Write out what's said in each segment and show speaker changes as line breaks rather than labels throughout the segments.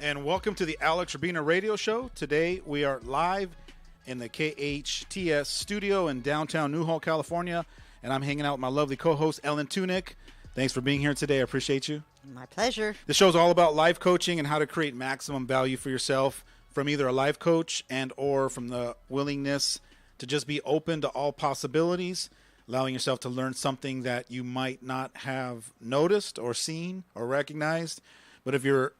and welcome to the Alex Urbina radio show. Today we are live in the KHTS studio in downtown Newhall, California, and I'm hanging out with my lovely co-host, Ellen Tunick. Thanks for being here today. I appreciate you.
My pleasure.
The show's all about life coaching and how to create maximum value for yourself from either a life coach and or from the willingness to just be open to all possibilities, allowing yourself to learn something that you might not have noticed or seen or recognized. But if you're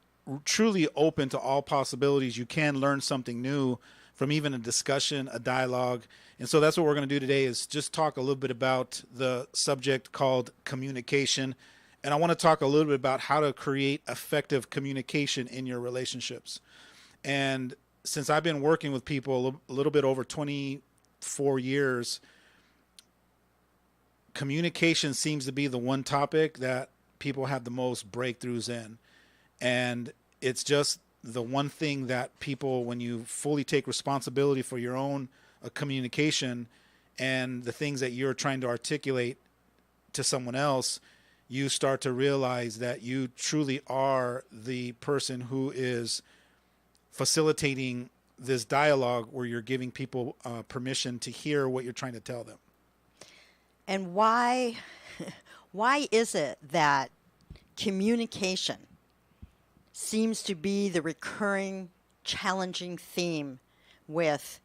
truly open to all possibilities, you can learn something new from even a discussion, a dialogue. And so that's what we're going to do today, is just talk a little bit about the subject called communication. And I want to talk a little bit about how to create effective communication in your relationships. And since I've been working with people a little bit over 24 years, communication seems to be the one topic that people have the most breakthroughs in. And it's just the one thing that people, when you fully take responsibility for your own communication and the things that you're trying to articulate to someone else, you start to realize that you truly are the person who is facilitating this dialogue where you're giving people permission to hear what you're trying to tell them.
And why is it that communication seems to be the recurring challenging theme with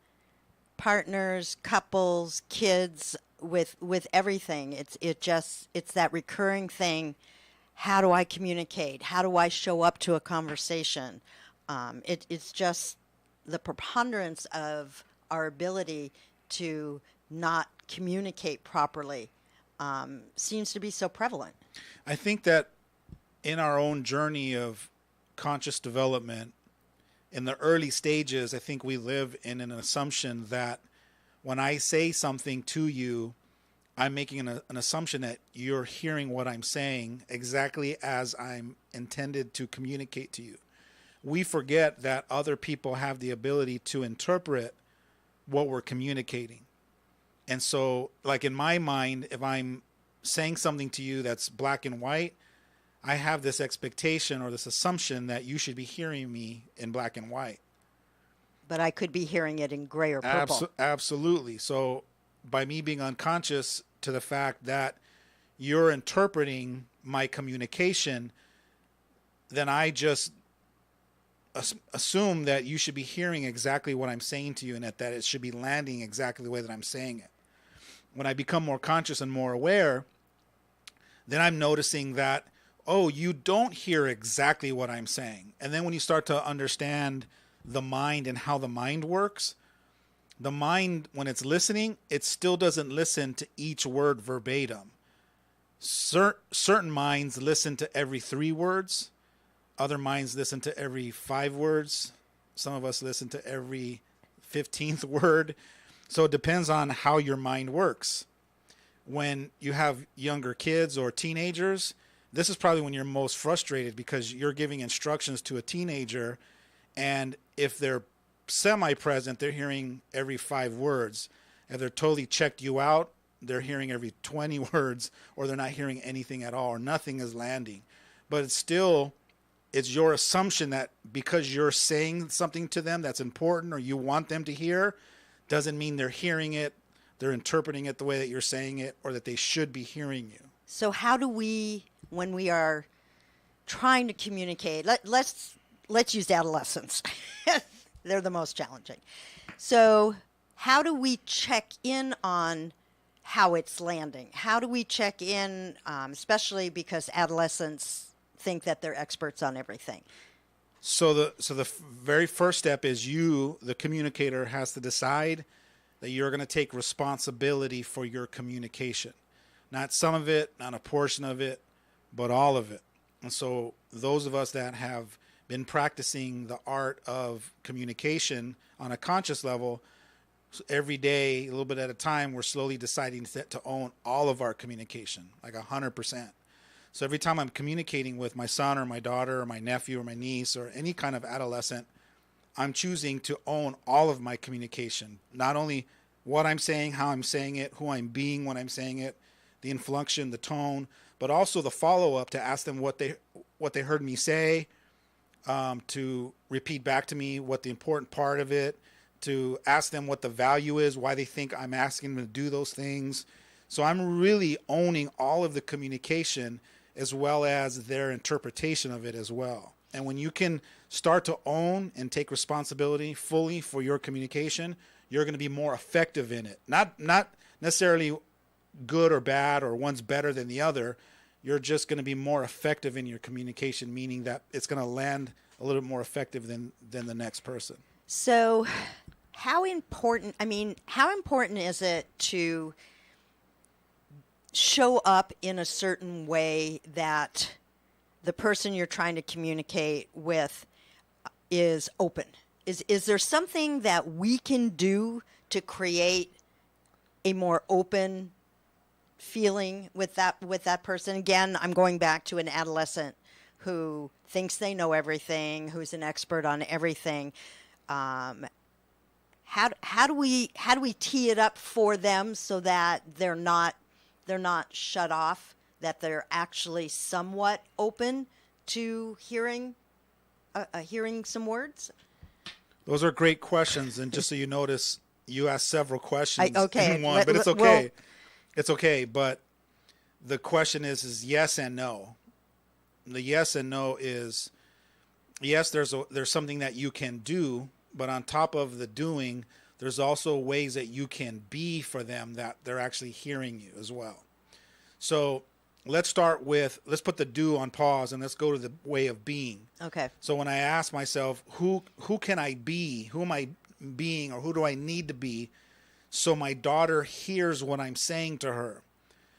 partners, couples, kids, with everything? It's that recurring thing. How do I communicate? How do I show up to a conversation? It's just the preponderance of our ability to not communicate properly seems to be so prevalent.
I think that in our own journey of conscious development, in the early stages, I think we live in an assumption that when I say something to you, I'm making an assumption that you're hearing what I'm saying exactly as I'm intended to communicate to you. We forget that other people have the ability to interpret what we're communicating. And so, like in my mind, if I'm saying something to you that's black and white, I have this expectation or this assumption that you should be hearing me in black and white.
But I could be hearing it in gray or purple.
Absolutely. So by me being unconscious to the fact that you're interpreting my communication, then I just assume that you should be hearing exactly what I'm saying to you, and that it should be landing exactly the way that I'm saying it. When I become more conscious and more aware, then I'm noticing that, oh, you don't hear exactly what I'm saying. And then when you start to understand the mind and how the mind works, the mind, when it's listening, it still doesn't listen to each word verbatim. Certain minds listen to every 3 words. Other minds listen to every 5 words. Some of us listen to every 15th word. So it depends on how your mind works. When you have younger kids or teenagers, this is probably when you're most frustrated, because you're giving instructions to a teenager, and if they're semi-present, they're hearing every 5 words. If they're totally checked you out, they're hearing every 20 words, or they're not hearing anything at all, or nothing is landing. But it's your assumption that because you're saying something to them that's important or you want them to hear, doesn't mean they're hearing it, they're interpreting it the way that you're saying it, or that they should be hearing you.
So how do we, when we are trying to communicate, let's use adolescents. They're the most challenging. So how do we check in on how it's landing? How do we check in, especially because adolescents think that they're experts on everything?
So the very first step is you, the communicator, has to decide that you're going to take responsibility for your communication. Not some of it, not a portion of it, but all of it. And so those of us that have been practicing the art of communication on a conscious level, every day, a little bit at a time, we're slowly deciding to own all of our communication, like 100%. So every time I'm communicating with my son or my daughter or my nephew or my niece or any kind of adolescent, I'm choosing to own all of my communication. Not only what I'm saying, how I'm saying it, who I'm being when I'm saying it, the inflection, the tone, but also the follow-up to ask them what they heard me say, to repeat back to me what the important part of it, to ask them what the value is, why they think I'm asking them to do those things. So I'm really owning all of the communication as well as their interpretation of it as well. And when you can start to own and take responsibility fully for your communication, you're going to be more effective in it. Not necessarily good or bad or one's better than the other. You're just going to be more effective in your communication, meaning that it's going to land a little bit more effective than the next person.
So how important is it to show up in a certain way that the person you're trying to communicate with is open? Is there something that we can do to create a more open feeling with that person? Again, I'm going back to an adolescent who thinks they know everything, who's an expert on everything. How do we tee it up for them so that they're not shut off, that they're actually somewhat open to hearing some words?
Those are great questions, and just so you notice, you asked several questions in one, but it's okay.
Well,
it's okay, but the question is yes and no. The yes and no is yes, there's something that you can do, but on top of the doing, there's also ways that you can be for them that they're actually hearing you as well. So let's put the do on pause and let's go to the way of being.
Okay.
So when I ask myself, who can I be? Who am I being, or who do I need to be so my daughter hears what I'm saying to her?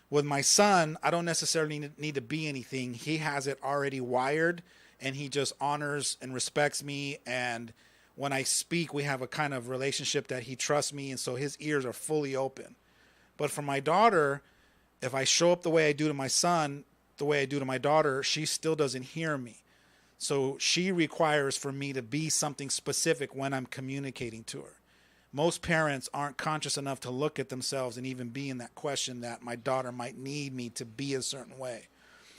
With my son, I don't necessarily need to be anything. He has it already wired, and he just honors and respects me. And when I speak, we have a kind of relationship that he trusts me, and so his ears are fully open. But for my daughter, if I show up the way I do to my son, the way I do to my daughter, she still doesn't hear me. So she requires for me to be something specific when I'm communicating to her. Most parents aren't conscious enough to look at themselves and even be in that question that my daughter might need me to be a certain way.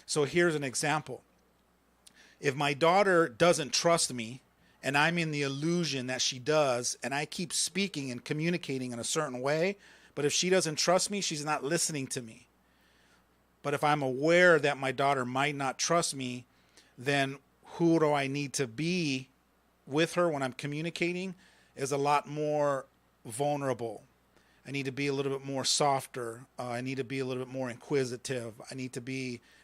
So here's an example. If my daughter doesn't trust me and I'm in the illusion that she does, and I keep speaking and communicating in a certain way, but if she doesn't trust me, she's not listening to me. But if I'm aware that my daughter might not trust me, then who do I need to be with her when I'm communicating is a lot more vulnerable. I need to be a little bit more softer. I need to be a little bit more inquisitive.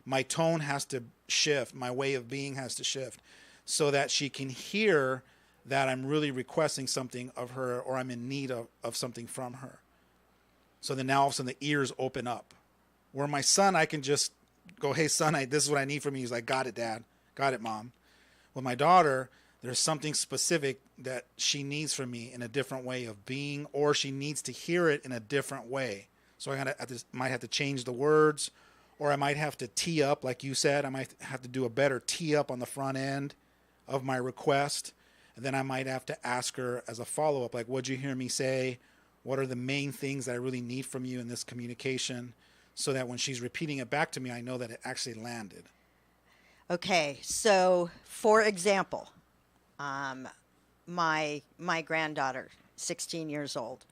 My tone has to shift. My way of being has to shift so that she can hear that I'm really requesting something of her, or I'm in need of something from her. So then now all of a sudden the ears open up. Where my son, I can just go, hey son, this is what I need from you. He's like, got it, Dad. Got it, Mom. With my daughter, there's something specific that she needs from me in a different way of being, or she needs to hear it in a different way. So I might have to change the words, or I might have to tee up, like you said. I might have to do a better tee up on the front end of my request. And then I might have to ask her as a follow-up, like, what'd you hear me say? What are the main things that I really need from you in this communication? So that when she's repeating it back to me, I know that it actually landed.
Okay, so for example, my granddaughter, 16 years old,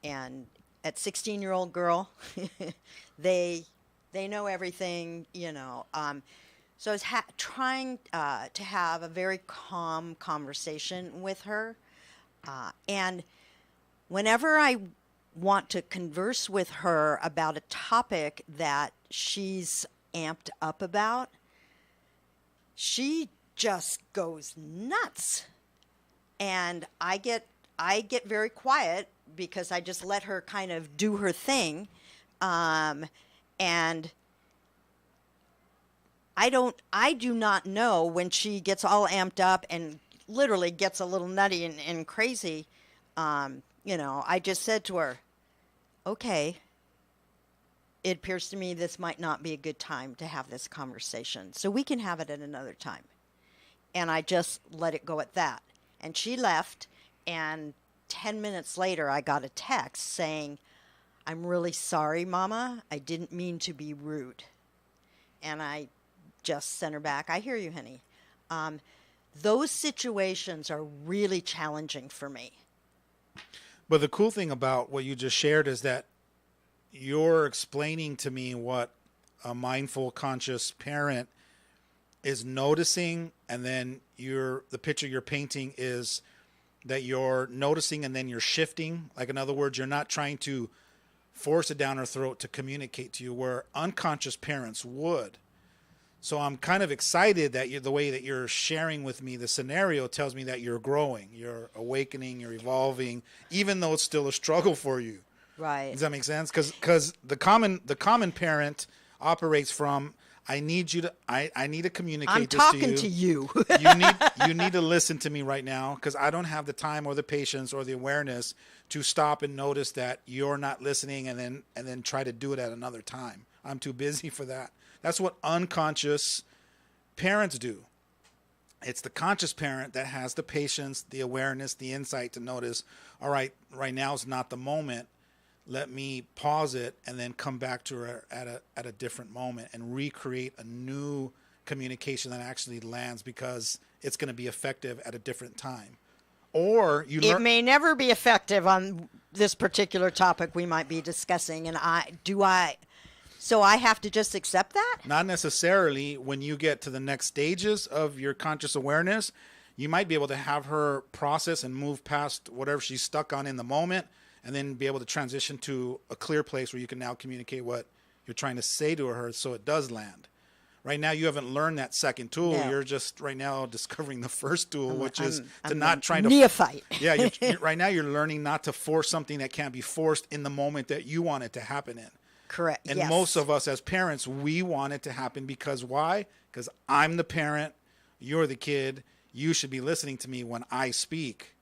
and at 16-year-old girl, they know everything, you know. So I was trying to have a very calm conversation with her, and whenever I want to converse with her about a topic that she's amped up about, she just goes nuts. And I get very quiet because I just let her kind of do her thing. And I do not know when she gets all amped up and literally gets a little nutty and crazy. You know, I just said to her, okay, it appears to me this might not be a good time to have this conversation, so we can have it at another time. And I just let it go at that. And she left, and 10 minutes later, I got a text saying, I'm really sorry, Mama. I didn't mean to be rude. And I just sent her back, I hear you, honey. Those situations are really challenging for me.
But the cool thing about what you just shared is that you're explaining to me what a mindful, conscious parent is noticing, and then the picture you're painting is that you're noticing and then you're shifting. Like, in other words, you're not trying to force it down her throat to communicate to you, where unconscious parents would. So I'm kind of excited that the way that you're sharing with me the scenario tells me that you're growing, you're awakening, you're evolving, even though it's still a struggle for you.
Right.
Does that make sense? Because the common parent operates from, I need to communicate
I'm
this to you.
talking to you.
You need to listen to me right now, because I don't have the time or the patience or the awareness to stop and notice that you're not listening and then try to do it at another time. I'm too busy for that. That's what unconscious parents do. It's the conscious parent that has the patience, the awareness, the insight to notice, all right now is not the moment. Let me pause it and then come back to her at a different moment and recreate a new communication that actually lands, because it's going to be effective at a different time. Or
it may never be effective on this particular topic we might be discussing. And so I have to just accept that?
Not necessarily. When you get to the next stages of your conscious awareness, you might be able to have her process and move past whatever she's stuck on in the moment, and then be able to transition to a clear place where you can now communicate what you're trying to say to her so it does land. Right now, you haven't learned that second tool.
No.
You're just right now discovering the first tool, which is
I'm
not trying to...
neophyte.
Yeah, right now you're learning not to force something that can't be forced in the moment that you want it to happen in.
Correct.
And
yes.
most of us as parents, we want it to happen because why? Because I'm the parent, you're the kid, you should be listening to me when I speak.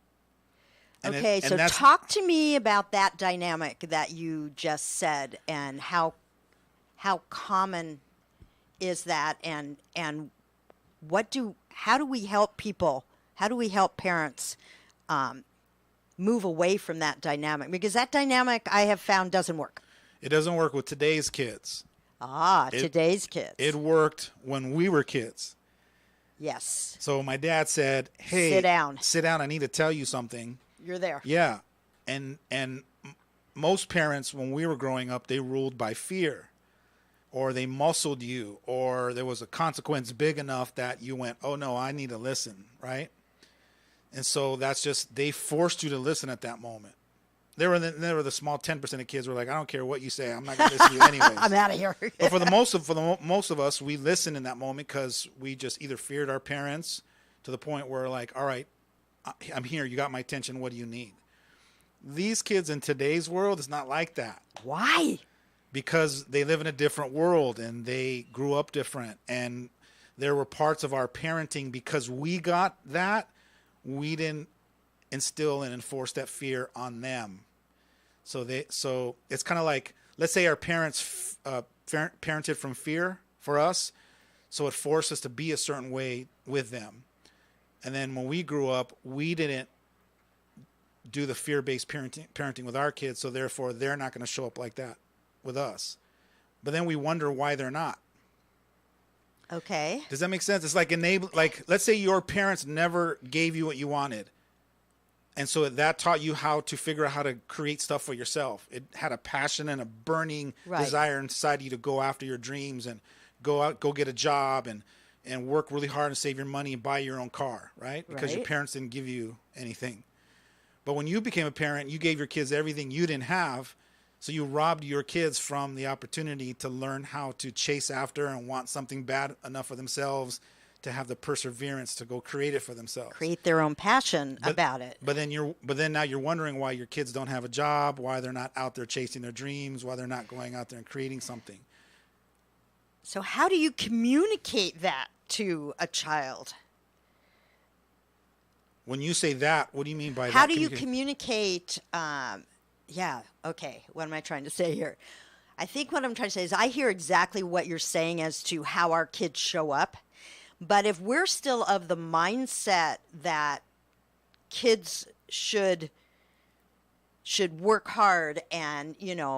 Okay, so talk to me about that dynamic that you just said, and how common is that, and how do we help people? How do we help parents move away from that dynamic? Because that dynamic, I have found, doesn't work.
It doesn't work with today's kids.
Today's kids.
It worked when we were kids.
Yes.
So my dad said, hey, sit down, I need to tell you something.
You're there.
Yeah. And most parents, when we were growing up, they ruled by fear, or they muscled you, or there was a consequence big enough that you went, oh no, I need to listen, right? And so that's just, they forced you to listen at that moment. There were the small 10% of kids who were like, I don't care what you say, I'm not going to listen to you anyways.
I'm out of here.
But for the most of us, we listened in that moment because we just either feared our parents to the point where, like, all right, I'm here, you got my attention, what do you need? These kids in today's world is not like that.
Why?
Because they live in a different world and they grew up different, and there were parts of our parenting, because we got that, we didn't instill and enforce that fear on them. So it's kind of like, let's say our parents parented from fear for us, so it forced us to be a certain way with them. And then when we grew up, we didn't do the fear-based parenting with our kids, so therefore they're not going to show up like that with us. But then we wonder why they're not.
Okay.
Does that make sense? It's like let's say your parents never gave you what you wanted, and so that taught you how to figure out how to create stuff for yourself. It had a passion and a burning desire inside you to go after your dreams and go get a job and work really hard and save your money and buy your own car, right? Because your parents didn't give you anything. But when you became a parent, you gave your kids everything you didn't have, so you robbed your kids from the opportunity to learn how to chase after and want something bad enough for themselves, to have the perseverance to go create it for themselves.
Create their own passion about it.
But then now you're wondering why your kids don't have a job, why they're not out there chasing their dreams, why they're not going out there and creating something.
So how do you communicate that to a child?
When you say that, what do you mean by that?
How do you communicate? Okay. What am I trying to say here? I think what I'm trying to say is I hear exactly what you're saying as to how our kids show up. But if we're still of the mindset that kids should work hard and,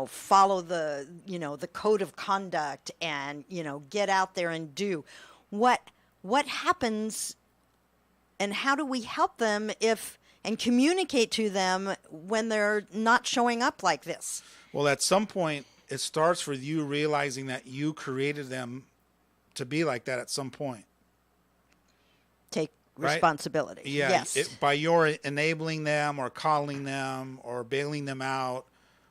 follow the code of conduct and, get out there and do, what what happens and how do we help them and communicate to them when they're not showing up like this?
Well, at some point, it starts with you realizing that you created them to be like that at some point.
Take
Right?
responsibility.
Yeah.
Yes.
By your enabling them or calling them or bailing them out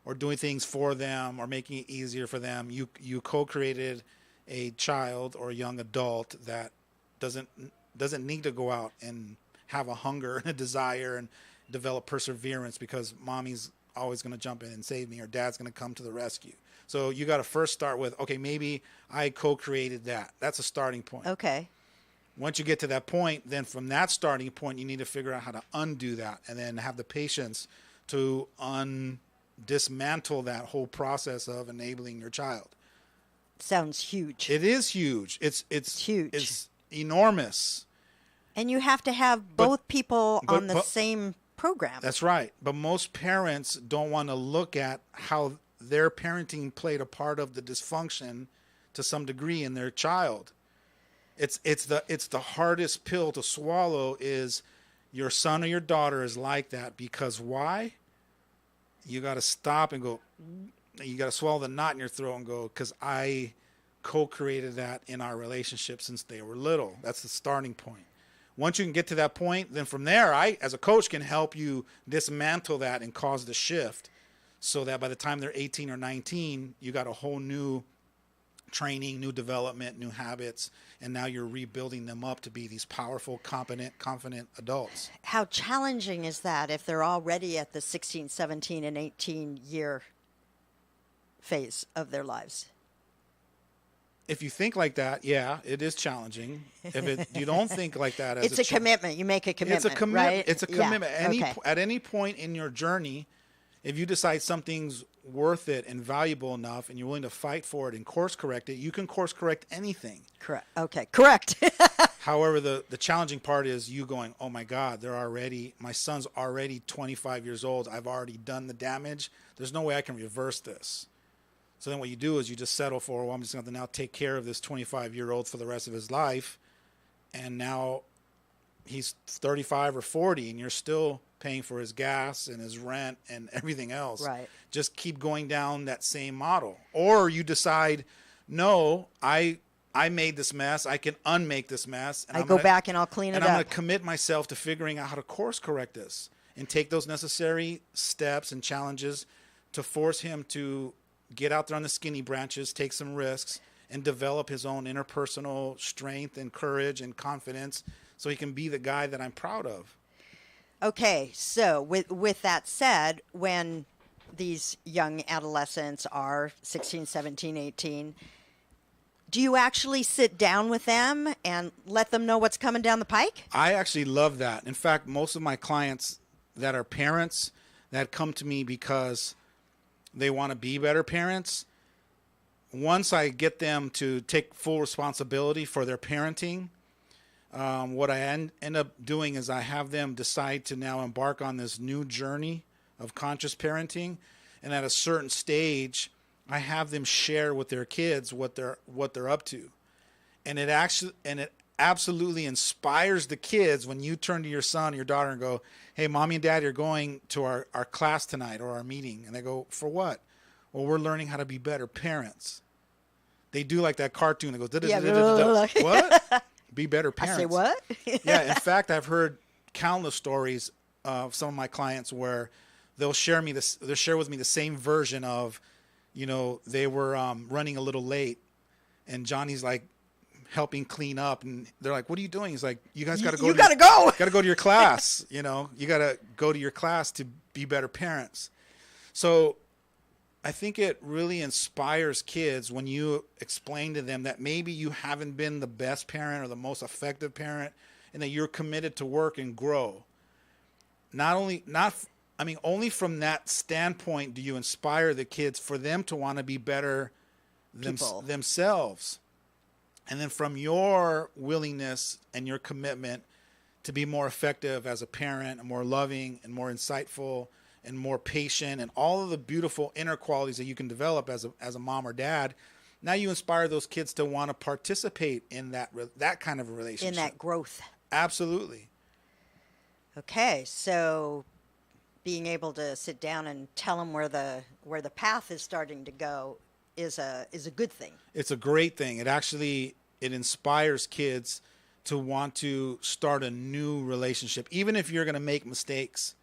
or doing things for them or making it easier for them, you co-created a child or a young adult that doesn't need to go out and have a hunger and a desire and develop perseverance because mommy's always going to jump in and save me or dad's going to come to the rescue. So you got to first start with, okay, maybe I co-created that. That's a starting point.
Okay.
Once you get to that point, then from that starting point, you need to figure out how to undo that and then have the patience to dismantle that whole process of enabling your child.
Sounds huge.
It is huge. It's
huge.
It's enormous.
And you have to have both people on the same program.
That's right. But most parents don't want to look at how their parenting played a part of the dysfunction to some degree in their child. It's the hardest pill to swallow is your son or your daughter is like that because why? You got to stop and go. You got to swallow the knot in your throat and go, because I co-created that in our relationship since they were little. That's the starting point. Once you can get to that point, then from there, I, as a coach, can help you dismantle that and cause the shift so that by the time they're 18 or 19, you got a whole new training, new development, new habits, and now you're rebuilding them up to be these powerful, competent, confident adults.
How challenging is that if they're already at the 16, 17, and 18 year phase of their lives?
If you think like that, yeah, it is challenging. If you don't think like that, as
it's a commitment. You make a commitment.
It's a commitment.
Right?
It's a commitment.
Yeah.
At any point in your journey, if you decide something's worth it and valuable enough, and you're willing to fight for it and course correct it, you can course correct anything.
Correct. Okay. Correct.
However, the challenging part is you going, oh my God, my son's already 25 years old. I've already done the damage. There's no way I can reverse this. So then what you do is you just settle for, well, I'm just going to now take care of this 25-year-old for the rest of his life. And now he's 35 or 40 and you're still paying for his gas and his rent and everything else.
Right.
Just keep going down that same model. Or you decide, no, I made this mess. I can unmake this mess. And
I go back and I'll clean it up.
And I'm going to commit myself to figuring out how to course correct this and take those necessary steps and challenges to force him to get out there on the skinny branches, take some risks, and develop his own interpersonal strength and courage and confidence so he can be the guy that I'm proud of.
Okay, so with that said, when these young adolescents are 16, 17, 18, do you actually sit down with them and let them know what's coming down the pike?
I actually love that. In fact, most of my clients that are parents that come to me because they want to be better parents, once I get them to take full responsibility for their parenting, what I end up doing is I have them decide to now embark on this new journey of conscious parenting. And at a certain stage, I have them share with their kids what they're up to. And it absolutely inspires the kids when you turn to your son or your daughter and go, hey, mommy and daddy are going to our class tonight or our meeting. And they go, for what? Well, we're learning how to be better parents. They do like that cartoon that goes, what? Be better parents.
I say what?
Yeah, in fact, I've heard countless stories of some of my clients where they'll share with me the same version of, they were running a little late and Johnny's like helping clean up and they're like, what are you doing? He's like, you guys got to go.
You got to go.
Got to go to your class. You got to go to your class to be better parents. So I think it really inspires kids when you explain to them that maybe you haven't been the best parent or the most effective parent and that you're committed to work and grow. Only from that standpoint do you inspire the kids for them to want to be better themselves. And then from your willingness and your commitment to be more effective as a parent and more loving and more insightful and more patient and all of the beautiful inner qualities that you can develop as a mom or dad, Now you inspire those kids to want to participate in that kind of a relationship.
In that growth.
Absolutely.
Okay, so being able to sit down and tell them where the path is starting to go is a good thing.
It's a great thing. It inspires kids to want to start a new relationship, even if you're going to make mistakes,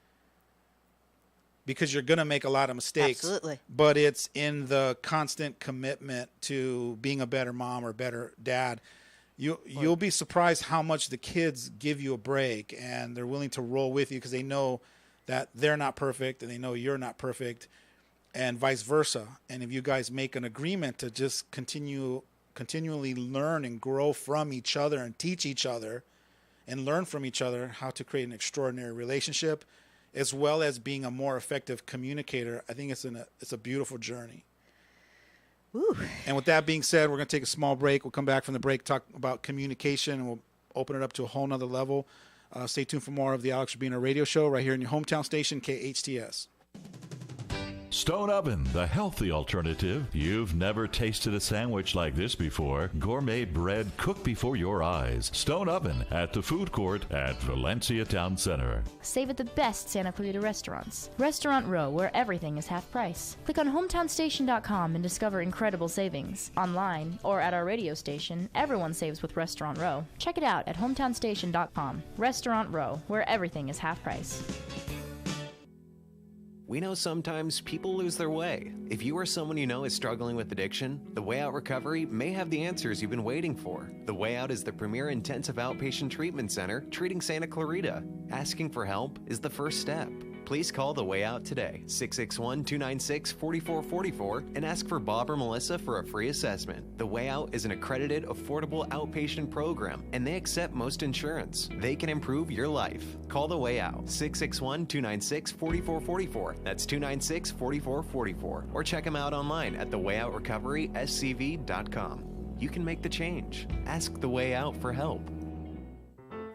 because you're going to make a lot of mistakes.
Absolutely.
But it's in the constant commitment to being a better mom or better dad. You'll be surprised how much the kids give you a break, and they're willing to roll with you because they know that they're not perfect and they know you're not perfect, and vice versa. And if you guys make an agreement to just continually learn and grow from each other and teach each other and learn from each other how to create an extraordinary relationship, as well as being a more effective communicator, I think it's a beautiful journey.
Ooh.
And with that being said, we're going to take a small break. We'll come back from the break, talk about communication, and we'll open it up to a whole nother level. Stay tuned for more of the Alex Urbina radio show right here in your hometown station, KHTS.
Stone Oven, the healthy alternative. You've never tasted a sandwich like this before. Gourmet bread cooked before your eyes. Stone Oven at the food court at Valencia Town Center.
Save at the best Santa Clarita restaurants. Restaurant Row, where everything is half price. Click on hometownstation.com and discover incredible savings. Online or at our radio station, everyone saves with Restaurant Row. Check it out at hometownstation.com. Restaurant Row, where everything is half price.
We know sometimes people lose their way. If you or someone you know is struggling with addiction, The Way Out Recovery may have the answers you've been waiting for. The Way Out is the premier intensive outpatient treatment center treating Santa Clarita. Asking for help is the first step. Please call The Way Out today, 661-296-4444, and ask for Bob or Melissa for a free assessment. The Way Out is an accredited, affordable outpatient program, and they accept most insurance. They can improve your life. Call The Way Out, 661-296-4444. That's 296-4444. Or check them out online at thewayoutrrecoveryscv.com. You can make the change. Ask The Way Out for help.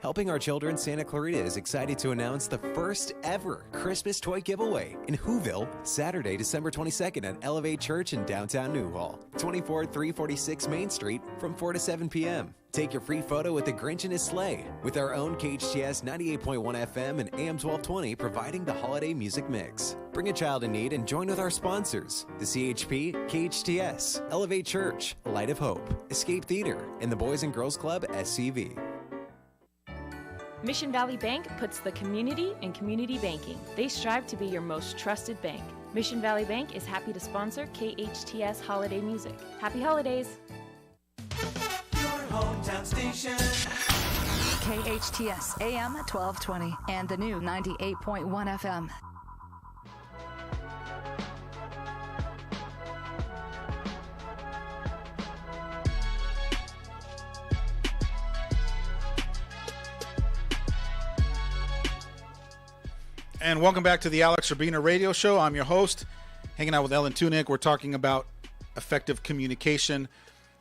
Helping Our Children Santa Clarita is excited to announce the first ever Christmas toy giveaway in Whoville, Saturday, December 22nd at Elevate Church in downtown Newhall, 24346 Main Street from 4 to 7 p.m. Take your free photo with the Grinch and his sleigh with our own KHTS 98.1 FM and AM 1220 providing the holiday music mix. Bring a child in need and join with our sponsors, the CHP, KHTS, Elevate Church, Light of Hope, Escape Theater, and the Boys and Girls Club SCV.
Mission Valley Bank puts the community in community banking. They strive to be your most trusted bank. Mission Valley Bank is happy to sponsor KHTS holiday music. Happy holidays!
Your hometown station.
KHTS AM 1220 and the new 98.1 FM.
And welcome back to the Alex Urbina radio show. I'm your host, hanging out with Ellen Tunick. We're talking about effective communication.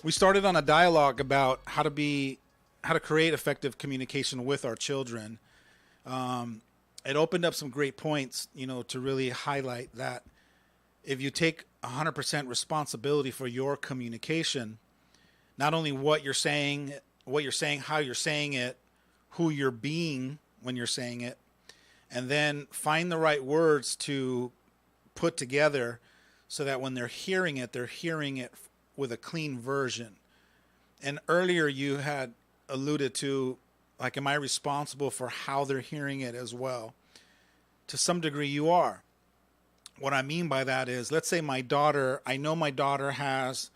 We started on a dialogue about how to create effective communication with our children. It opened up some great points, to really highlight that if you take 100% responsibility for your communication, not only what you're saying, how you're saying it, who you're being when you're saying it, and then find the right words to put together so that when they're hearing it with a clean version. And earlier you had alluded to, like, am I responsible for how they're hearing it as well? To some degree you are. What I mean by that is, let's say I know my daughter has,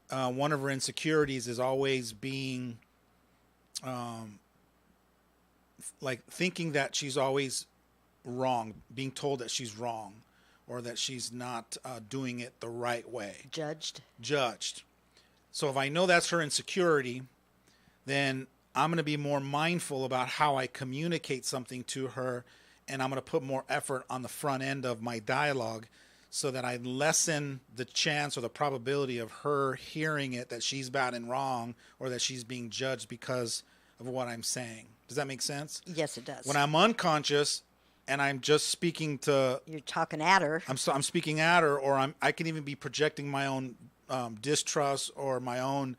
one of her insecurities is always being, thinking that she's always wrong, being told that she's wrong, or that she's not doing it the right way. Judged. So if I know that's her insecurity, then I'm going to be more mindful about how I communicate something to her, and I'm going to put more effort on the front end of my dialogue so that I lessen the chance or the probability of her hearing it that she's bad and wrong, or that she's being judged because of what I'm saying. Does that make sense?
Yes, it does.
When I'm unconscious and I'm just speaking to...
You're talking at her.
I'm speaking at her, or I can even be projecting my own distrust or my own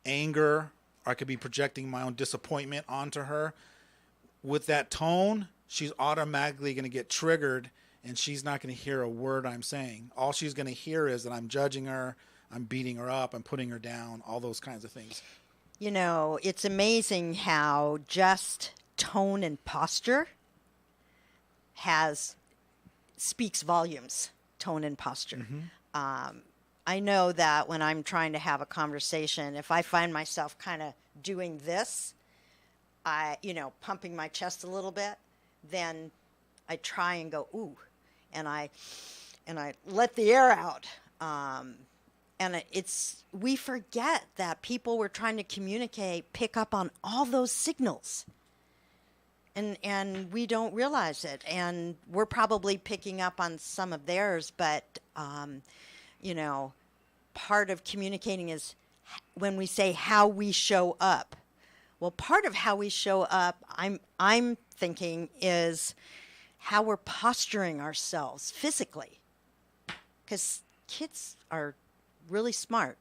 anger. Or I could be projecting my own disappointment onto her. With that tone, she's automatically going to get triggered, and she's not going to hear a word I'm saying. All she's going to hear is that I'm judging her, I'm beating her up, I'm putting her down, all those kinds of things.
You know, it's amazing how just tone and posture speaks volumes. Tone and posture. I know that when I'm trying to have a conversation, if I find myself kind of doing this, pumping my chest a little bit, then I try and go, ooh, and I let the air out. And we forget that people we're trying to communicate pick up on all those signals. And we don't realize it. And we're probably picking up on some of theirs, but, part of communicating is when we say how we show up. Well, part of how we show up, I'm thinking, is how we're posturing ourselves physically. Because kids are really smarter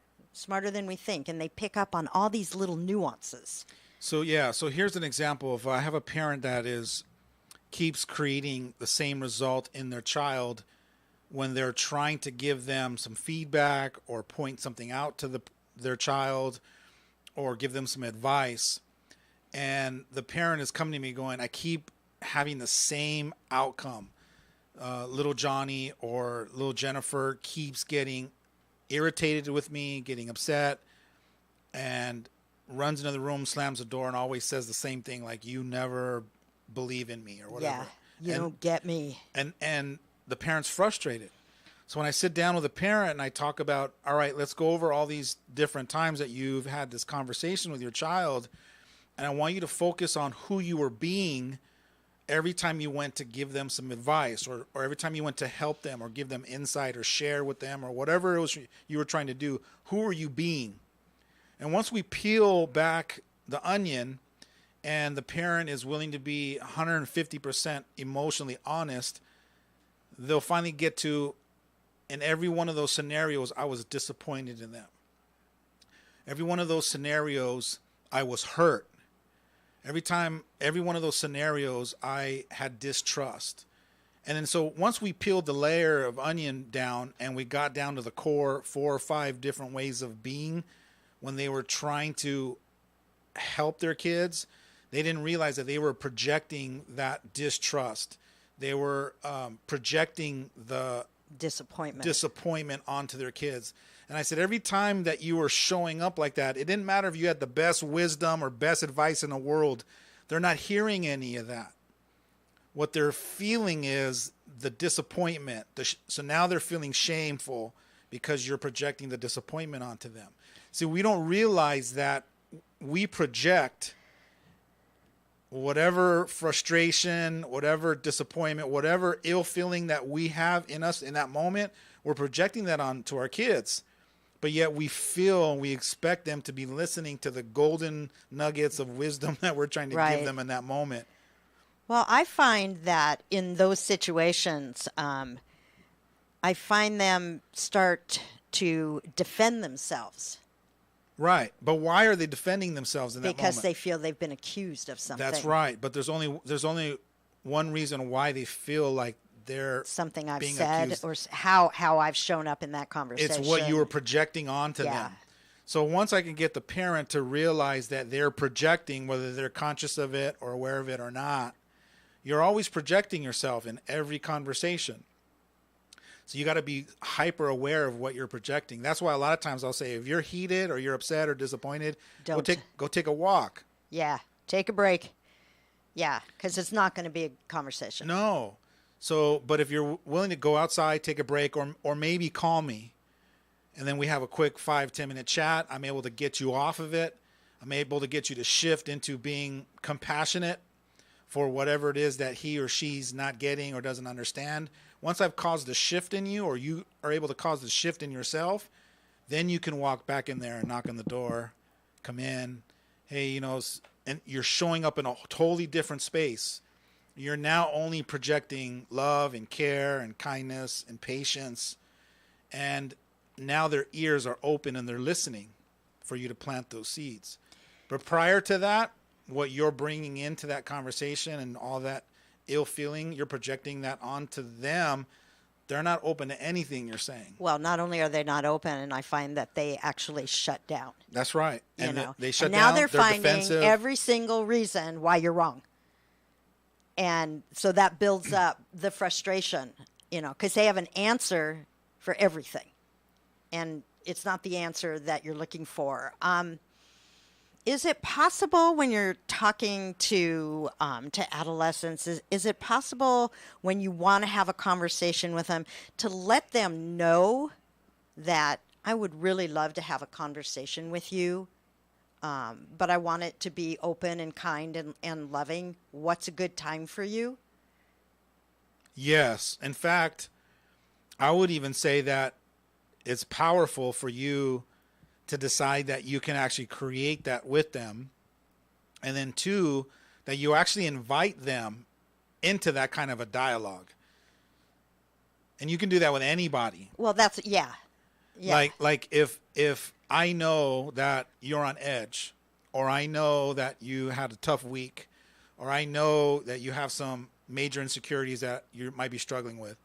than we think, and they pick up on all these little nuances.
So here's an example of I have a parent that keeps creating the same result in their child when they're trying to give them some feedback or point something out to their child or give them some advice. And the parent is coming to me going, I keep having the same outcome. Little Johnny or little Jennifer keeps getting irritated with me, getting upset, and runs into the room, slams the door, and always says the same thing, like, you never believe in me or whatever.
Yeah, you don't get me.
And the parent's frustrated. So when I sit down with a parent and I talk about, all right, let's go over all these different times that you've had this conversation with your child, and I want you to focus on who you were being every time you went to give them some advice or every time you went to help them or give them insight or share with them or whatever it was you were trying to do. Who are you being? And once we peel back the onion and the parent is willing to be 150% emotionally honest, they'll finally get to, in every one of those scenarios, I was disappointed in them. Every one of those scenarios, I was hurt. Every one of those scenarios, I had distrust. And then so once we peeled the layer of onion down and we got down to the core 4 or 5 different ways of being when they were trying to help their kids, they didn't realize that they were projecting that distrust. They were projecting the disappointment onto their kids. And I said, every time that you were showing up like that, it didn't matter if you had the best wisdom or best advice in the world. They're not hearing any of that. What they're feeling is the disappointment. So now they're feeling shameful because you're projecting the disappointment onto them. See, we don't realize that we project whatever frustration, whatever disappointment, whatever ill feeling that we have in us in that moment, we're projecting that onto our kids. But yet we expect them to be listening to the golden nuggets of wisdom that we're trying to give them in that moment.
Well, I find that in those situations, I find them start to defend themselves.
Right. But why are they defending themselves in that moment?
Because they feel they've been accused of something.
That's right. But there's only one reason why they feel like they're
something I've
being
said
accused.
Or how I've shown up in that conversation.
It's what you were projecting onto them. So once I can get the parent to realize that they're projecting, whether they're conscious of it or aware of it or not, you're always projecting yourself in every conversation. So you got to be hyper aware of what you're projecting. That's why a lot of times I'll say, if you're heated or you're upset or disappointed, go take a walk.
Yeah, take a break. Yeah, because it's not going to be a conversation.
No. So, but if you're willing to go outside, take a break, or maybe call me, and then we have a quick 5-10 minute chat, I'm able to get you off of it. I'm able to get you to shift into being compassionate for whatever it is that he or she's not getting or doesn't understand. Once I've caused a shift in you, or you are able to cause the shift in yourself, then you can walk back in there and knock on the door, come in. Hey, and you're showing up in a totally different space. You're now only projecting love and care and kindness and patience. And now their ears are open and they're listening for you to plant those seeds. But prior to that, what you're bringing into that conversation and all that ill feeling, you're projecting that onto them. They're not open to anything you're saying.
Well, not only are they not open, and I find that they actually shut down.
That's right.
You
And
know?
they shut
and now
down.
they're finding
defensive.
every single reason why you're wrong. And so that builds up the frustration, you know, because they have an answer for everything. And it's not the answer that you're looking for. Is it possible when you're talking to adolescents, is it possible when you want to have a conversation with them to let them know that I would really love to have a conversation with you, but I want it to be open and kind and loving? What's a good time for you?
Yes. In fact, I would even say that it's powerful for you to decide that you can actually create that with them. And then 2, that you actually invite them into that kind of a dialogue. And you can do that with anybody.
Well, that's, yeah.
Like if I know that you're on edge, or I know that you had a tough week, or I know that you have some major insecurities that you might be struggling with,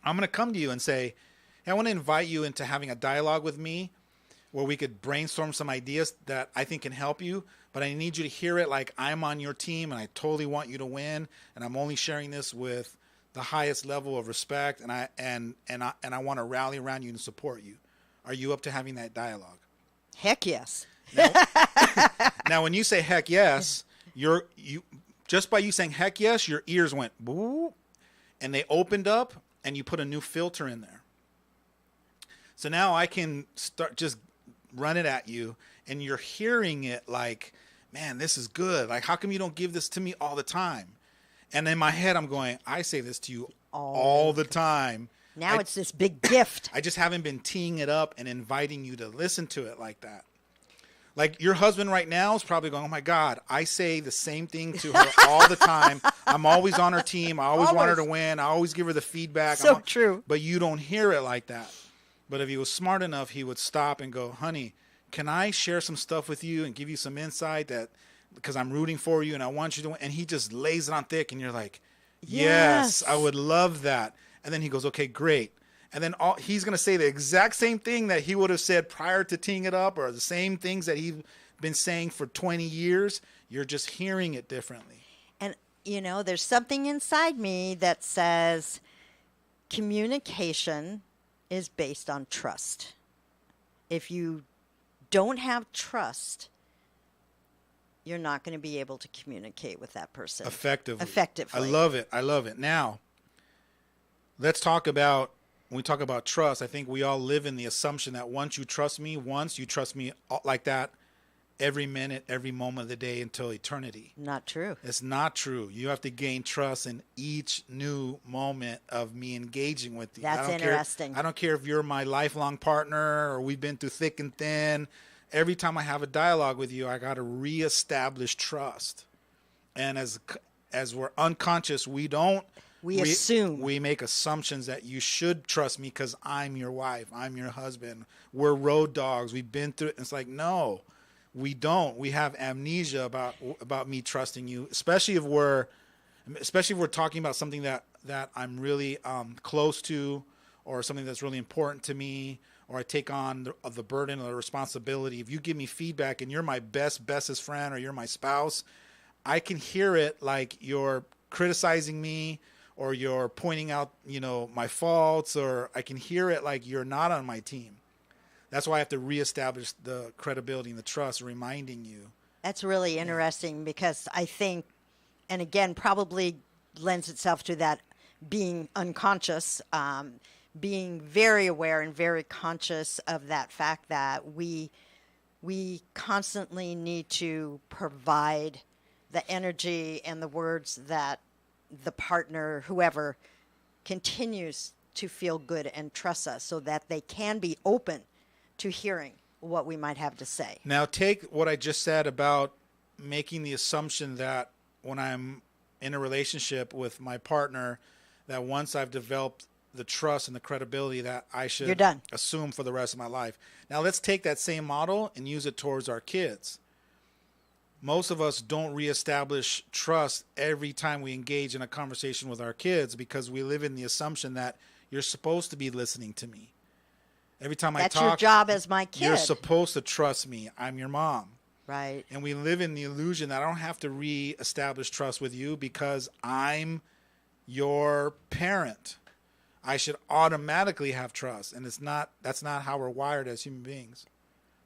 I'm going to come to you and say, hey, I want to invite you into having a dialogue with me where we could brainstorm some ideas that I think can help you, but I need you to hear it like I'm on your team and I totally want you to win, and I'm only sharing this with the highest level of respect, and I want to rally around you and support you. Are you up to having that dialogue?
Heck yes.
Now, when you say heck yes, you just by you saying heck yes, your ears went boo, and they opened up, and you put a new filter in there. So now I can start just run it at you, and you're hearing it like, man, this is good. Like, how come you don't give this to me all the time? And in my head, I'm going, I say this to you all the time.
Now it's this big gift.
I just haven't been teeing it up and inviting you to listen to it like that. Like, your husband right now is probably going, oh my God, I say the same thing to her all the time. I'm always on her team. I always want her to win. I always give her the feedback.
So true.
But you don't hear it like that. But if he was smart enough, he would stop and go, honey, can I share some stuff with you and give you some insight that, because I'm rooting for you and I want you to win? And he just lays it on thick, and you're like, yes, I would love that. And then he goes, okay, great. And then he's going to say the exact same thing that he would have said prior to teeing it up, or the same things that he's been saying for 20 years. You're just hearing it differently.
And, you know, there's something inside me that says communication is based on trust. If you don't have trust, you're not going to be able to communicate with that person effectively.
I love it. I love it. Now, let's talk about, when we talk about trust, I think we all live in the assumption that once you trust me like that every minute, every moment of the day until eternity.
Not true.
It's not true. You have to gain trust in each new moment of me engaging with you.
That's interesting.
I don't care if you're my lifelong partner or we've been through thick and thin. Every time I have a dialogue with you, I got to reestablish trust. And as we're unconscious, we assume. We make assumptions that you should trust me because I'm your wife, I'm your husband. We're road dogs. We've been through it. And it's like, no, we don't. We have amnesia about me trusting you, especially if we're talking about something that I'm really close to, or something that's really important to me, or I take on the burden or the responsibility. If you give me feedback and you're my bestest friend, or you're my spouse, I can hear it like you're criticizing me, or you're pointing out, my faults, or I can hear it like you're not on my team. That's why I have to reestablish the credibility and the trust, reminding you.
That's really interesting, because I think, and again, probably lends itself to that being unconscious, being very aware and very conscious of that fact that we constantly need to provide the energy and the words that the partner, whoever, continues to feel good and trust us, so that they can be open to hearing what we might have to say.
Now, take what I just said about making the assumption that when I'm in a relationship with my partner, that once I've developed the trust and the credibility that I should
You're done.
assume for the rest of my life. Now let's take that same model and use it towards our kids. Most of us don't reestablish trust every time we engage in a conversation with our kids because we live in the assumption that you're supposed to be listening to me. Every time
That's
I talk,
your job as my kid.
you're supposed to trust me. I'm your mom.
Right.
And we live in the illusion that I don't have to reestablish trust with you because I'm your parent. I should automatically have trust. And that's not how we're wired as human beings.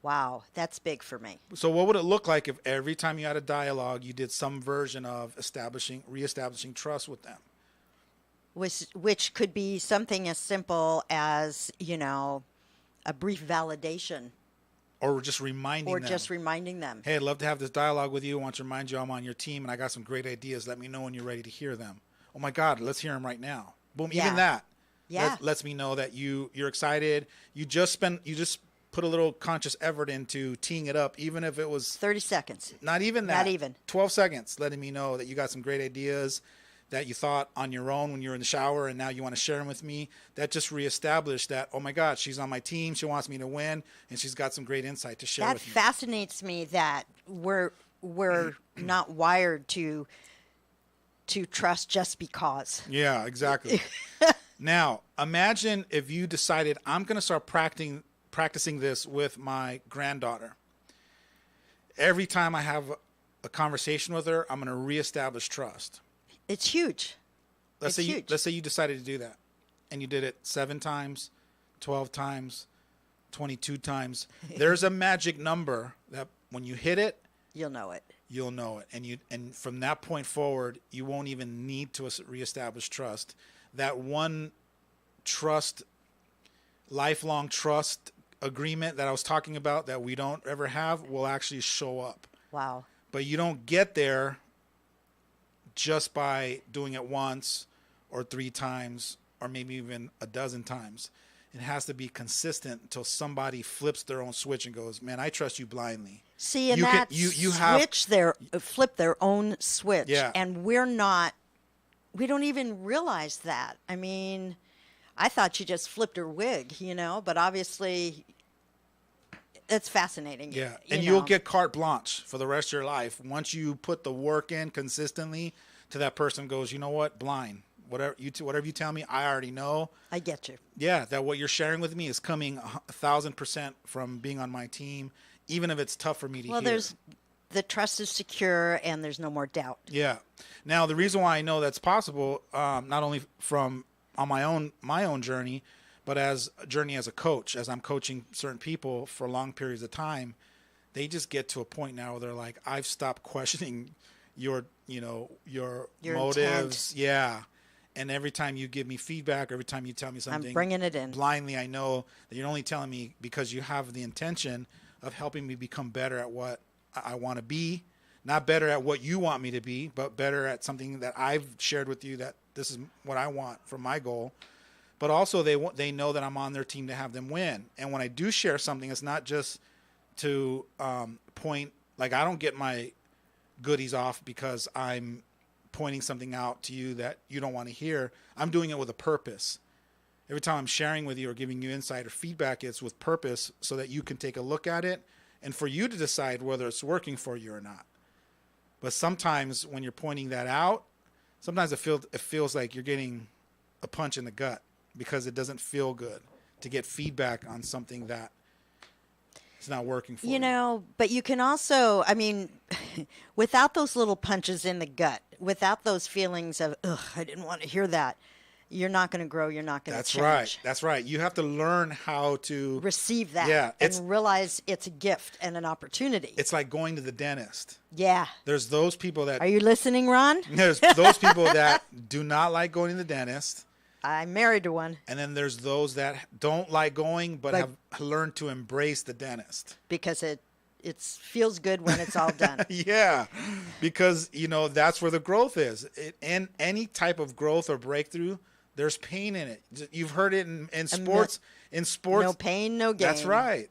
Wow, that's big for me.
So what would it look like if every time you had a dialogue, you did some version of reestablishing trust with them?
Which could be something as simple as, a brief validation.
Or just reminding them. Hey, I'd love to have this dialogue with you. I want to remind you I'm on your team and I got some great ideas. Let me know when you're ready to hear them. Oh my God, let's hear them right now. Boom,
Yeah.
even that.
Yeah.
Lets me know that you're excited. You just put a little conscious effort into teeing it up, even if it was
30 seconds.
not even that.
Not even.
12 seconds, letting me know that you got some great ideas that you thought on your own when you were in the shower and now you want to share them with me. That just reestablished that, oh my God, she's on my team. She wants me to win and she's got some great insight to share
That
with me.
fascinates me that we're not wired to trust just because.
Yeah, exactly. Now, imagine if you decided, I'm going to start practicing this with my granddaughter. Every time I have a conversation with her, I'm going to reestablish trust.
It's huge.
Let's say you decided to do that, and you did it 7 times, 12 times, 22 times. There's a magic number that when you hit it,
You'll know it.
you'll know it, and from that point forward, you won't even need to reestablish trust. That one trust, lifelong trust agreement that I was talking about that we don't ever have will actually show up.
Wow.
But you don't get there just by doing it once or 3 times or maybe even a dozen times. It has to be consistent until somebody flips their own switch and goes, man, I trust you blindly.
See, and
you have
flip their own switch.
Yeah.
And we don't even realize that. I mean, I thought she just flipped her wig, but obviously it's fascinating.
Yeah. And you'll get carte blanche for the rest of your life. Once you put the work in consistently to that person goes, you know what? Blind. Whatever you tell me, I already know.
I get you.
Yeah. That what you're sharing with me is coming 1,000% from being on my team, even if it's tough for me to hear.
Well, the trust is secure and there's no more doubt.
Yeah. Now, the reason why I know that's possible, not only from on my own journey, but as a journey as a coach, as I'm coaching certain people for long periods of time, they just get to a point now where they're like, I've stopped questioning your motives.
Intent.
Yeah. And every time you give me feedback, every time you tell me something,
I'm bringing it in.
Blindly, I know that you're only telling me because you have the intention of helping me become better at what I want to be. Not better at what you want me to be, but better at something that I've shared with you that this is what I want for my goal. But also they know that I'm on their team to have them win. And when I do share something, it's not just to point, like I don't get my goodies off because I'm pointing something out to you that you don't want to hear. I'm doing it with a purpose. Every time I'm sharing with you or giving you insight or feedback, it's with purpose so that you can take a look at it and for you to decide whether it's working for you or not. But sometimes when you're pointing that out, sometimes it feels like you're getting a punch in the gut because it doesn't feel good to get feedback on something that is not working for you.
But you can also, without those little punches in the gut, without those feelings of, ugh, I didn't want to hear that, you're not going to grow. You're not going to change.
That's right. You have to learn how to
receive that and realize it's a gift and an opportunity.
It's like going to the dentist.
Yeah.
There's those people that...
Are you listening, Ron?
There's those people that do not like going to the dentist.
I'm married to one.
And then there's those that don't like going but have learned to embrace the dentist.
Because it feels good when it's all done.
Yeah, because, that's where the growth is. And any type of growth or breakthrough, there's pain in it. You've heard it in sports. In sports,
no pain, no gain.
That's right.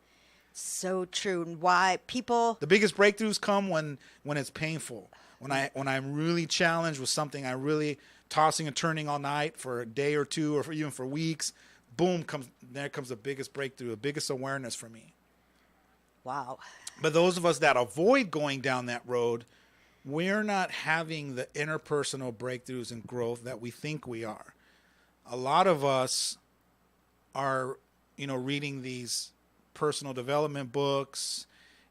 So true. And why people...
The biggest breakthroughs come when it's painful. When I'm really challenged with something I really tossing and turning all night for a day or two, or even for weeks. Boom, there comes the biggest breakthrough, the biggest awareness for me.
Wow.
But those of us that avoid going down that road, we're not having the interpersonal breakthroughs and growth that we think we are. A lot of us are, reading these personal development books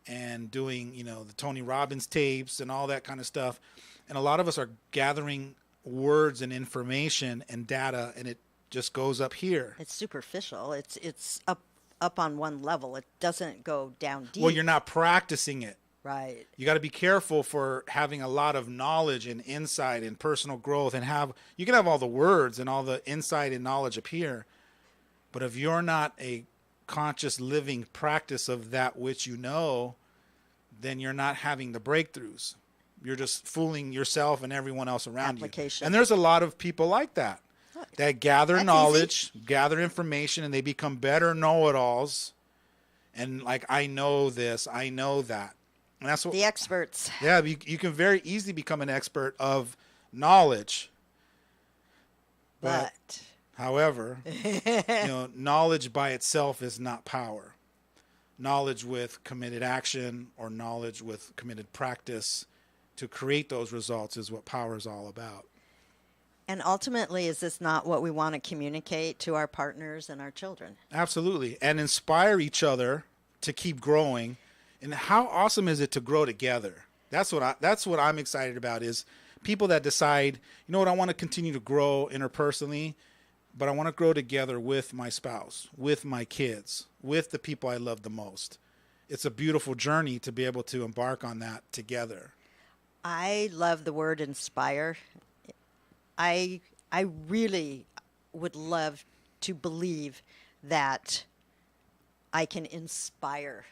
and doing, the Tony Robbins tapes and all that kind of stuff. And a lot of us are gathering words and information and data, and it just goes up here.
It's superficial. It's up on one level. It doesn't go down deep.
Well, you're not practicing it.
Right.
You got to be careful for having a lot of knowledge and insight and personal growth, and you can have all the words and all the insight and knowledge up here, but if you're not a conscious living practice of that which you know, then you're not having the breakthroughs. You're just fooling yourself and everyone else around you. And there's a lot of people like that. That gather knowledge, gather information, and they become better know-it-alls. And like, I know this, I know that. And that's what
the experts.
Yeah, you can very easily become an expert of knowledge. But however, knowledge by itself is not power. Knowledge with committed action or knowledge with committed practice to create those results is what power is all about.
And ultimately, is this not what we want to communicate to our partners and our children?
Absolutely. And inspire each other to keep growing. And how awesome is it to grow together? That's what I'm excited about, is people that decide, I want to continue to grow interpersonally, but I want to grow together with my spouse, with my kids, with the people I love the most. It's a beautiful journey to be able to embark on that together.
I love the word inspire. I really would love to believe that I can inspire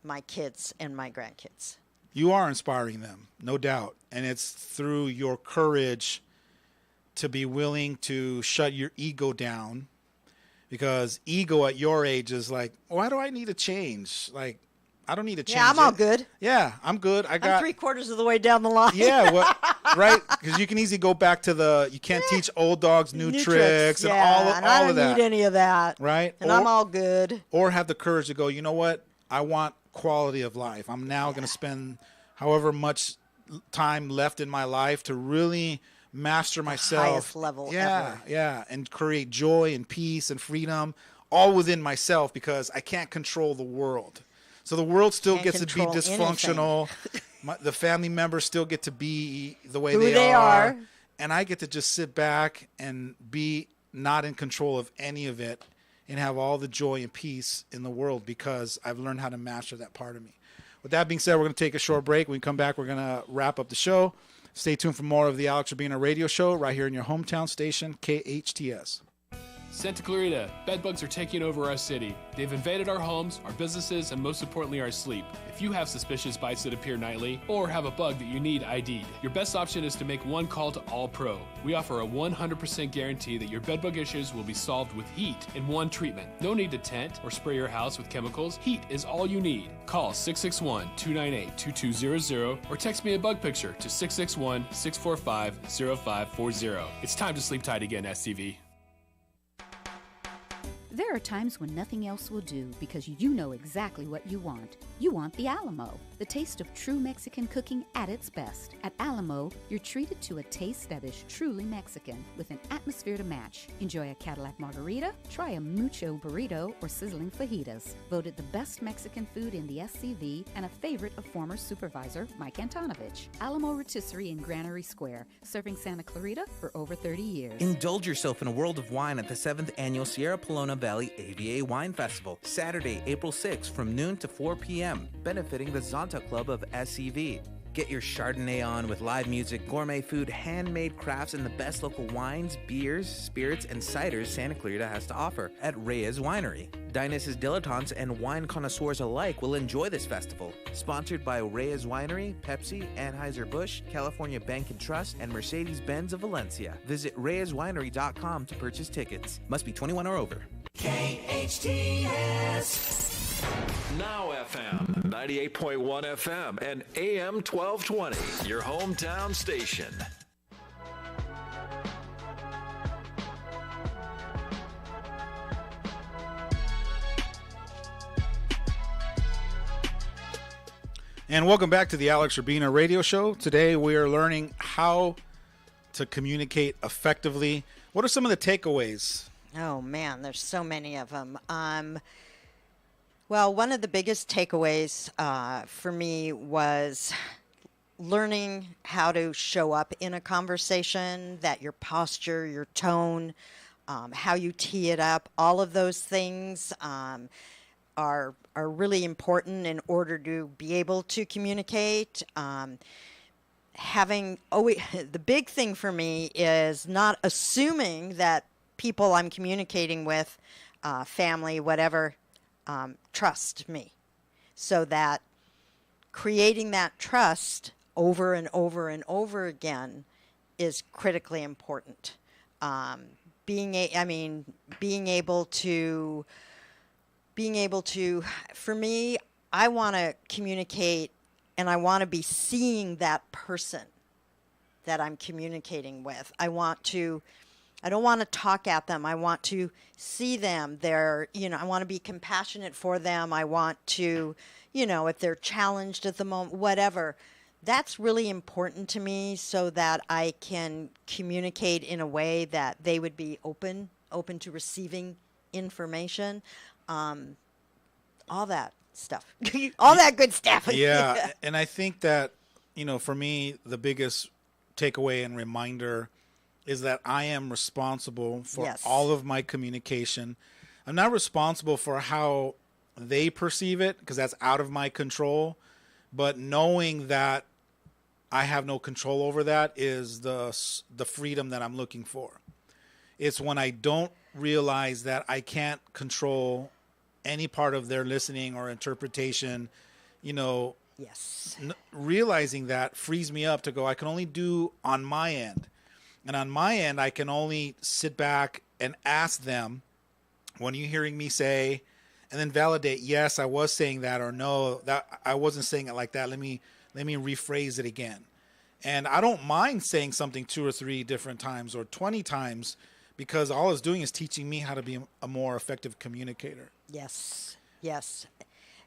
my kids and my grandkids.
You are inspiring them, no doubt. And it's through your courage to be willing to shut your ego down, because ego at your age is like, why do I need to change? Like, I don't need to change.
Yeah, I'm all good.
Yeah, I'm good. I'm
3/4 of the way down the line.
Yeah, well, right? Because you can easily go back to you can't teach old dogs new tricks and all of that.
I don't need any of that.
Right?
And I'm all good.
Or have the courage to go, you know what? I want quality of life. I'm now going to spend however much time left in my life to really master myself.
Highest level ever.
Yeah, and create joy and peace and freedom all within myself, because I can't control the world. So the world still gets to be dysfunctional. The family members still get to be the way they are. And I get to just sit back and be not in control of any of it and have all the joy and peace in the world, because I've learned how to master that part of me. With that being said, we're going to take a short break. When we come back, we're going to wrap up the show. Stay tuned for more of the Alex Urbina Radio Show right here in your hometown station, KHTS.
Santa Clarita, bedbugs are taking over our city. They've invaded our homes, our businesses, and most importantly, our sleep. If you have suspicious bites that appear nightly, or have a bug that you need ID'd, your best option is to make one call to All Pro. We offer a 100% guarantee that your bedbug issues will be solved with heat in one treatment. No need to tent or spray your house with chemicals. Heat is all you need. Call 661-298-2200 or text me a bug picture to 661-645-0540. It's time to sleep tight again, STV.
There are times when nothing else will do because you know exactly what you want. You want the Alamo, the taste of true Mexican cooking at its best. At Alamo, you're treated to a taste that is truly Mexican with an atmosphere to match. Enjoy a Cadillac margarita, try a mucho burrito, or sizzling fajitas. Voted the best Mexican food in the SCV and a favorite of former supervisor Mike Antonovich. Alamo Rotisserie in Granary Square, serving Santa Clarita for over 30 years.
Indulge yourself in a world of wine at the 7th Annual Sierra Pelona Valley AVA Wine Festival, Saturday, April 6th from noon to 4 p.m., benefiting the Zonta Club of SCV. Get your Chardonnay on with live music, gourmet food, handmade crafts, and the best local wines, beers, spirits, and ciders Santa Clarita has to offer at Reyes Winery. Dionysus dilettantes and wine connoisseurs alike will enjoy this festival. Sponsored by Reyes Winery, Pepsi, Anheuser-Busch, California Bank and Trust, and Mercedes-Benz of Valencia. Visit reyeswinery.com to purchase tickets. Must be 21 or over.
KHTS.
Now FM, 98.1 FM, and AM 1220, your hometown station.
And welcome back to the Alex Urbina radio show. Today we are learning how to communicate effectively. What are some of the takeaways?
Oh man, there's so many of them. Well, one of the biggest takeaways for me was learning how to show up in a conversation, that your posture, your tone, how you tee it up, all of those things are really important in order to be able to communicate. The big thing for me is not assuming that people I'm communicating with, family, whatever, trust me. So that creating that trust over and over and over again is critically important. Being able to, for me, I want to communicate and I want to be seeing that person that I'm communicating with. I don't want to talk at them. I want to see them. I want to be compassionate for them. I want to, if they're challenged at the moment, whatever. That's really important to me so that I can communicate in a way that they would be open to receiving information. All that stuff. All that good stuff.
Yeah. And I think that, for me, the biggest takeaway and reminder is that I am responsible for all of my communication. I'm not responsible for how they perceive it because that's out of my control. But knowing that I have no control over that is the freedom that I'm looking for. It's when I don't realize that I can't control any part of their listening or interpretation, realizing that frees me up to go, I can only do on my end. And on my end, I can only sit back and ask them, what are you hearing me say? And then validate, yes, I was saying that, or no, that I wasn't saying it like that. Let me rephrase it again. And I don't mind saying something 2 or 3 different times or 20 times because all it's doing is teaching me how to be a more effective communicator.
Yes.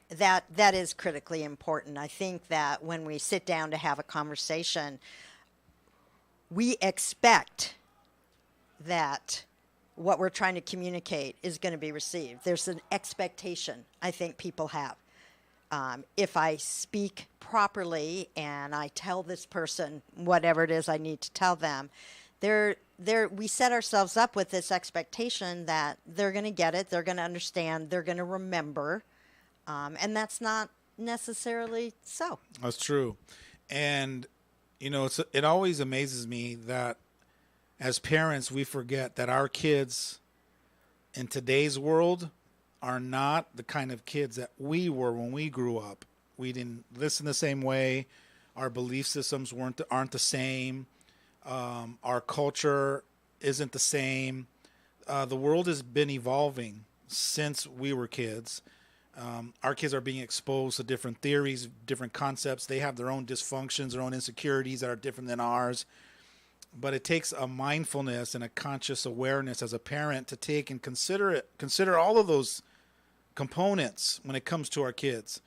That is critically important. I think that when we sit down to have a conversation, we expect that what we're trying to communicate is going to be received. There's an expectation I think people have. If I speak properly and I tell this person whatever it is I need to tell them, we set ourselves up with this expectation that they're going to get it, they're going to understand, they're going to remember, and that's not necessarily so.
That's true. And, it always amazes me that as parents, we forget that our kids in today's world are not the kind of kids that we were when we grew up. We didn't listen the same way. Our belief systems aren't the same. Our culture isn't the same. The world has been evolving since we were kids. Our kids are being exposed to different theories, different concepts. They have their own dysfunctions, their own insecurities that are different than ours. But it takes a mindfulness and a conscious awareness as a parent to take and consider all of those components when it comes to our kids,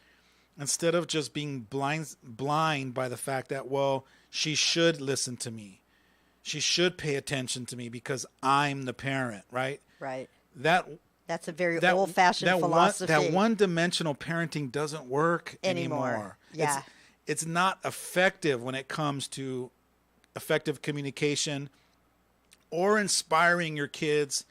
instead of just being blind by the fact that, well, she should listen to me. She should pay attention to me because I'm the parent, right?
Right.
That's
a very old-fashioned philosophy.
That one-dimensional parenting doesn't work anymore.
Yeah.
It's not effective when it comes to effective communication or inspiring your kids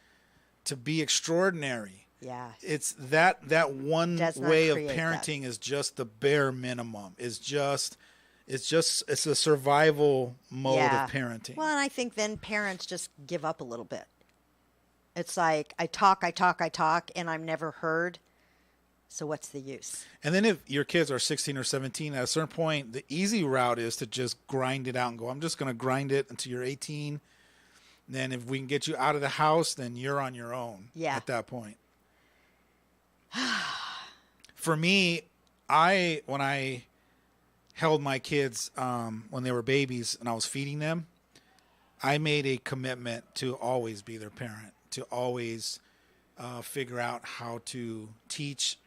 to be extraordinary.
Yeah.
It's that one way of parenting is just the bare minimum. It's a survival mode of parenting.
Well, and I think then parents just give up a little bit. It's like, I talk, and I'm never heard. So what's the use?
And then if your kids are 16 or 17, at a certain point, the easy route is to just grind it out and go, I'm just going to grind it until you're 18. Then if we can get you out of the house, then you're on your own at that point. For me, when I held my kids when they were babies and I was feeding them, I made a commitment to always be their parent, to always figure out how to teach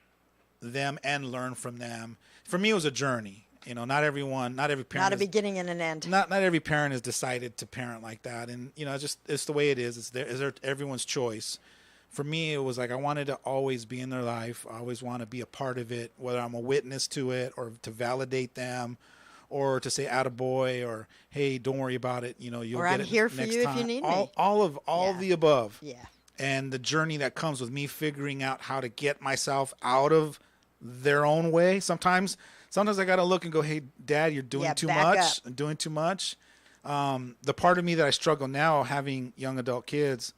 them and learn from them. For me, it was a journey. You know, not every parent.
Not a beginning and an end.
Not every parent has decided to parent like that, and you know, it's the way it is. It's everyone's choice. For me, it was like I wanted to always be in their life. I always want to be a part of it, whether I'm a witness to it or to validate them, or to say "attaboy" or "Hey, don't worry about it." You know, you'll
or
get
I'm
it
here for
next
you
time.
if you need
all,
me.
All of the above.
Yeah.
And the journey that comes with me figuring out how to get myself out of their own way. Sometimes I got to look and go, "Hey, Dad, you're doing too much.
Up.
Doing too much." The part of me that I struggle now having young adult kids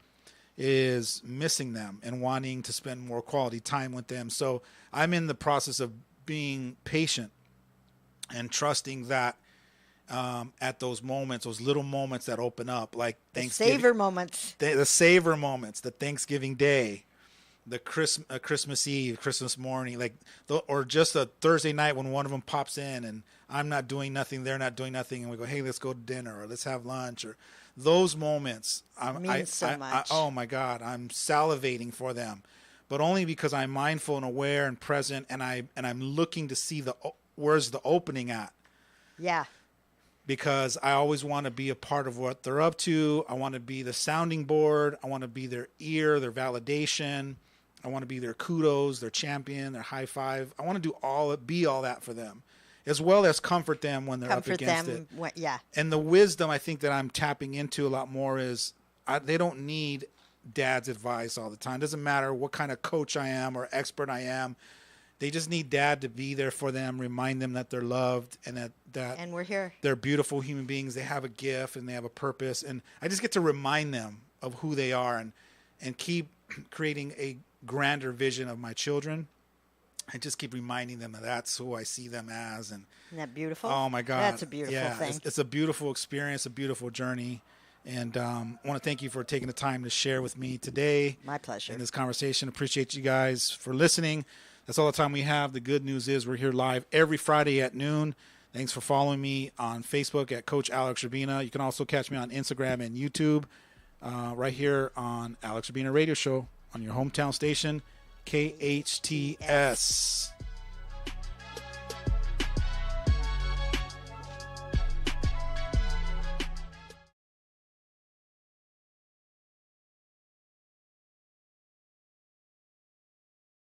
is missing them and wanting to spend more quality time with them. So I'm in the process of being patient and trusting that at those moments, those little moments that open up, like Thanksgiving.
Savor moments.
The savor moments, the Thanksgiving Day, the Christmas Eve, Christmas morning, or just a Thursday night when one of them pops in and I'm not doing nothing, they're not doing nothing, and we go, "Hey, let's go to dinner or let's have lunch," or those moments.
Means so much.
Oh my God, I'm salivating for them, but only because I'm mindful and aware and present, and I'm looking to see where's the opening at.
Yeah.
Because I always want to be a part of what they're up to. I want to be the sounding board. I want to be their ear, their validation. I want to be their kudos, their champion, their high five. I want to be all that for them, as well as comfort them when they're up against it.
Yeah.
And the wisdom I think that I'm tapping into a lot more is they don't need dad's advice all the time. It doesn't matter what kind of coach I am or expert I am. They just need dad to be there for them, remind them that they're loved and that
and we're here.
They're beautiful human beings. They have a gift and they have a purpose. And I just get to remind them of who they are and keep creating a grander vision of my children. I just keep reminding them that that's who I see them as. And
isn't that beautiful?
Oh my God.
That's a beautiful thing.
It's a beautiful experience, a beautiful journey. And I want to thank you for taking the time to share with me today.
My pleasure.
In this conversation. Appreciate you guys for listening. That's all the time we have. The good news is we're here live every Friday at noon. Thanks for following me on Facebook at Coach Alex Urbina. You can also catch me on Instagram and YouTube right here on Alex Urbina Radio Show on your hometown station, KHTS.